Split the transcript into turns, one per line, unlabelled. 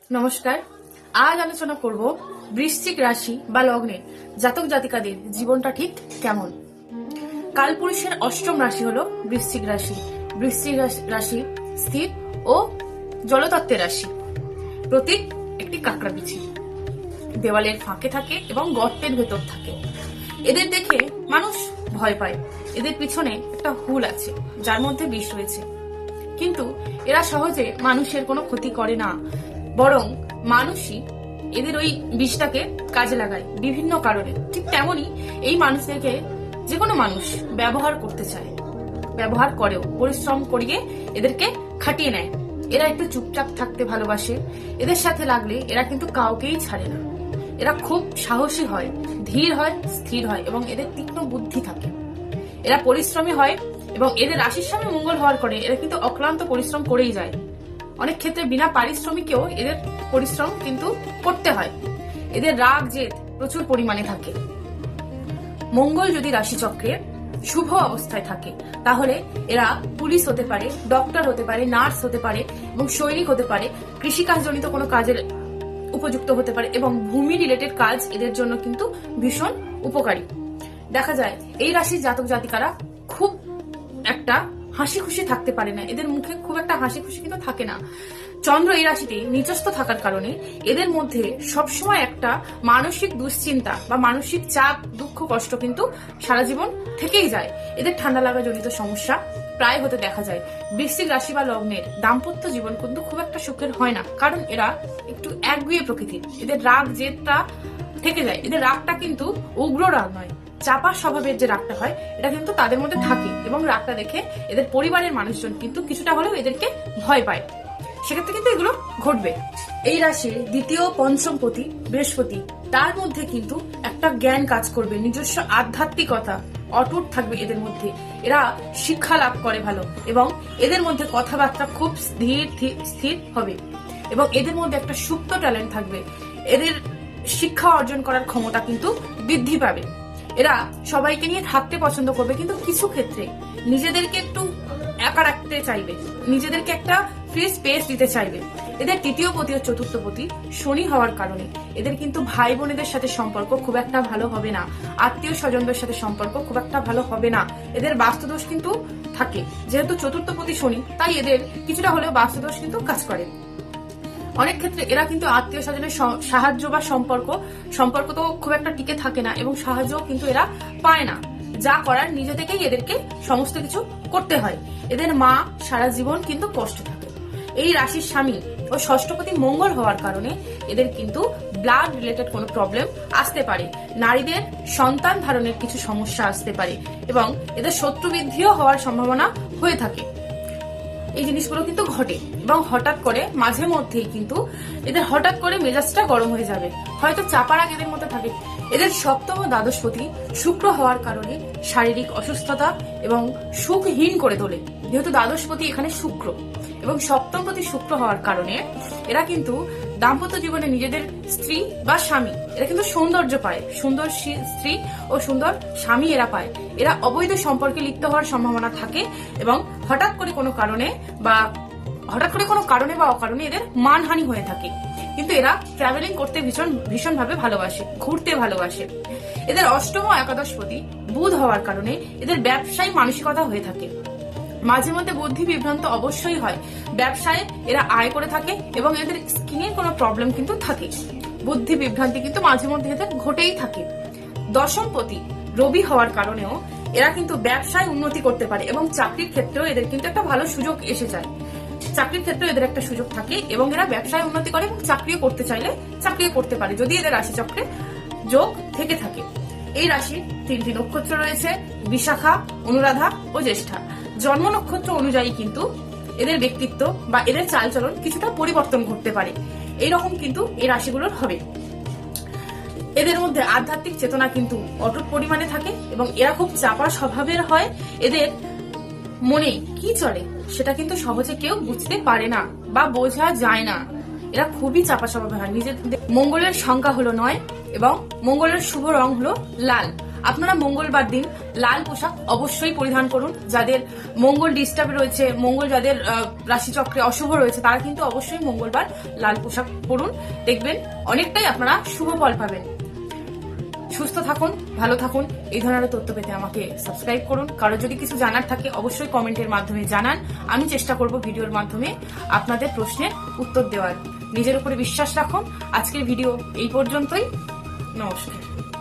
নমস্কার। আজ আলোচনা করব বৃশ্চিক রাশি বা লগ্নের জাতক জাতিকাদের জীবনটা ঠিক কেমন। কালপুরুষের অষ্টম রাশি হলো বৃশ্চিক রাশি। বৃশ্চিক রাশি স্থির ও জলতত্ত্বের রাশি। প্রতীক একটি কাঁকড়া বিচি, দেওয়ালের ফাঁকে থাকে এবং গর্তের ভেতর থাকে। এদের দেখে মানুষ ভয় পায়। এদের পিছনে একটা হুল আছে যার মধ্যে বিষ রয়েছে, কিন্তু এরা সহজে মানুষের কোনো ক্ষতি করে না, বরং মানুষই এদের ওই বিষটাকে কাজে লাগায় বিভিন্ন কারণে। ঠিক তেমনি এই মানুষদেরকে যে কোনো মানুষ ব্যবহার করতে চায়, ব্যবহার করেও, পরিশ্রম করিয়ে এদেরকে খাটিয়ে নেয়। এরা একটু চুপচাপ থাকতে ভালোবাসে। এদের সাথে লাগলে এরা কিন্তু কাউকেই ছাড়ে না। এরা খুব সাহসী হয়, ধীর হয়, স্থির হয় এবং এদের তীক্ষ্ণ বুদ্ধি থাকে। এরা পরিশ্রমী হয় এবং এদের রাশির সামনে মঙ্গল হওয়ার করে এরা কিন্তু অক্লান্ত পরিশ্রম করেই যায়। অনেক ক্ষেত্রে বিনা পারিশ্রমিকেও এদের পরিশ্রম কিন্তু করতে হয়। এদের রাগ জেদ প্রচুর পরিমাণে থাকে। মঙ্গল যদি রাশিচক্রে শুভ অবস্থায় থাকে তাহলে এরা পুলিশ হতে পারে, ডক্টর হতে পারে, নার্স হতে পারে এবং সৈনিক হতে পারে, কৃষিকাজ জনিত কোনো কাজের উপযুক্ত হতে পারে এবং ভূমি রিলেটেড কাজ এদের জন্য কিন্তু ভীষণ উপকারী। দেখা যায় এই রাশির জাতক জাতিকারা খুব একটা হাসি খুশি থাকতে পারে না। এদের মুখে খুব একটা হাসি খুশি কিন্তু থাকে না। চন্দ্র এই রাশিতে নিচস্থ থাকার কারণে এদের মধ্যে সবসময় একটা মানসিক দুশ্চিন্তা বা মানসিক চাপ, দুঃখ, কষ্ট কিন্তু সারা জীবন থেকেই যায়। এদের ঠান্ডা লাগা জনিত সমস্যা প্রায় হতে দেখা যায়। বৃশ্চিক রাশি বা লগ্নের দাম্পত্য জীবন কিন্তু খুব একটা সুখের হয় না, কারণ এরা একটু একগুঁয়ে প্রকৃতির। এদের রাগ জেদটা থেকে যায়। এদের রাগটা কিন্তু উগ্র রাগ নয়, চাপা স্বভাবের যে রাগটা হয় এটা কিন্তু তাদের মধ্যে থাকে এবং রাগটা দেখে এদের পরিবারের মানুষজন কিন্তু কিছুটা হলেও এদেরকে ভয় পায়। সেক্ষেত্রে কিন্তু এগুলো ঘটবে। এই রাশির দ্বিতীয় পঞ্চমপতি বৃহস্পতি, তার মধ্যে কিন্তু একটা জ্ঞান কাজ করবে, নিজস্ব আধ্যাত্মিকতা অটুট থাকবে এদের মধ্যে। এরা শিক্ষা লাভ করে ভালো এবং এদের মধ্যে কথাবার্তা খুব স্থির হবে এবং এদের মধ্যে একটা সুপ্ত ট্যালেন্ট থাকবে। এদের শিক্ষা অর্জন করার ক্ষমতা কিন্তু বৃদ্ধি পাবে। এরা সবাইকে নিয়ে থাকতে পছন্দ করবে, কিন্তু কিছু ক্ষেত্রে নিজেদেরকে একটু একা রাখতে চাইবে, নিজেদেরকে একটা ফ্রি স্পেস দিতে চাইবে। এদের তৃতীয় পতি ও চতুর্থ পতি শনি হওয়ার কারণে এদের কিন্তু ভাই বোনেদের সাথে সম্পর্ক খুব একটা ভালো হবে না, আত্মীয় স্বজনদের সাথে সম্পর্ক খুব একটা ভালো হবে না। এদের বাস্তুদোষ কিন্তু থাকে, যেহেতু চতুর্থ পতি শনি, তাই এদের কিছুটা হলেও বাস্তুদোষ কিন্তু কাজ করে। অনেক ক্ষেত্রে এরা কিন্তু আত্মীয় স্বজনের সাহায্য বা সম্পর্ক তো খুব একটা টিকে থাকে না এবং সাহায্য কিন্তু এরা পায় না। যা করার নিজে থেকেই এদেরকে সমস্ত কিছু করতে হয়। এদের মা সারা জীবন কিন্তু কষ্ট থাকে। এই রাশির স্বামী ও ষষ্ঠপতি মঙ্গল হওয়ার কারণে এদের কিন্তু ব্লাড রিলেটেড কোনো প্রবলেম আসতে পারে। নারীদের সন্তান ধারণের কিছু সমস্যা আসতে পারে এবং এদের শত্রু বৃদ্ধিও হওয়ার সম্ভাবনা হয়ে থাকে। এই জিনিসগুলো কিন্তু ঘটে এবং হঠাৎ করে মাঝে মধ্যেই কিন্তু এদের হঠাৎ করে মেজাজটা গরম হয়ে যাবে, হয়তো চাপার আগে এদের মধ্যে থাকে। এদের সপ্তম ও দ্বাদশপতি শুক্র হওয়ার কারণে শারীরিক অসুস্থতা এবং সুখহীন করে তোলে। যেহেতু দ্বাদশপতি এখানে শুক্র এবং সপ্তমপতি শুক্র হওয়ার কারণে এরা কিন্তু দাম্পত্য জীবনে নিজেদের স্ত্রী বা স্বামী এরা কিন্তু সৌন্দর্য পায়, সুন্দর স্ত্রী ও সুন্দর স্বামী এরা পায়। এরা অবৈধ সম্পর্কে লিপ্ত হওয়ার সম্ভাবনা থাকে এবং হঠাৎ করে কোনো কারণে বা অকারণে এদের মানহানি হয়ে থাকে। কিন্তু এরা ট্রাভেলিং করতে ভীষণভাবে ভালোবাসে, ঘুরতে ভালোবাসে। এদের অষ্টম ও একাদশপতি বুধ হওয়ার কারণে এদের ব্যবসায়ী মানসিকতা হয়ে থাকে। মাঝে মধ্যে বুদ্ধি বিভ্রান্ত অবশ্যই হয়। ব্যবসায় এরা আয় করে থাকে এবং এদের স্কিনের কোনো প্রবলেম কিন্তু থাকে। বুদ্ধি বিভ্রান্তি কিন্তু মাঝে মধ্যে এদের ঘটেই থাকে। দশমপতি রবি হওয়ার কারণেও এরা কিন্তু ব্যবসায় উন্নতি করতে পারে এবং চাকরির ক্ষেত্রেও এদের কিন্তু একটা ভালো সুযোগ এসে যায়। চাকরির ক্ষেত্রে এদের একটা সুযোগ থাকে এবং এরা ব্যবসায় উন্নতি করে এবং চাকরিও করতে চাইলে চাকরিও করতে পারে, যদি এদের রাশিচক্রে যোগ থেকে থাকে। এই রাশির তিনটি নক্ষত্র রয়েছে, বিশাখা, অনুরাধা ও জ্যেষ্ঠা। জন্ম নক্ষত্র অনুযায়ী কিন্তু এদের ব্যক্তিত্ব বা এদের চালচলন কিছুটা পরিবর্তন ঘটতে পারে। এইরকম কিন্তু এই রাশিগুলোর হবে। এদের মধ্যে আধ্যাত্মিক চেতনা কিন্তু অটুট পরিমাণে থাকে এবং এরা খুব চাপা স্বভাবের হয়। এদের মনে কি চলে সেটা কিন্তু সহজে কেউ বুঝতে পারে না বা বোঝা যায় না। এরা খুবই চাপা স্বভাবের হয়। নিজেদের মঙ্গলের সংখ্যা হলো 9 এবং মঙ্গলের শুভ রং হলো লাল। আপনারা মঙ্গলবার দিন লাল পোশাক অবশ্যই পরিধান করুন। যাদের মঙ্গল ডিস্টার্ব রয়েছে, মঙ্গল যাদের রাশিচক্রে অশুভ রয়েছে, তারা কিন্তু অবশ্যই মঙ্গলবার লাল পোশাক পরুন। দেখবেন অনেকটাই আপনারা শুভ ফল পাবেন। সুস্থ থাকুন, ভালো থাকুন। এই ধরনের তথ্য পেতে আমাকে সাবস্ক্রাইব করুন। কারো যদি কিছু জানার থাকে অবশ্যই কমেন্টের মাধ্যমে জানান। আমি চেষ্টা করব ভিডিওর মাধ্যমে আপনাদের প্রশ্নের উত্তর দেওয়ার। নিজের উপরে বিশ্বাস রাখুন। আজকের ভিডিও এই পর্যন্তই। নমস্কার।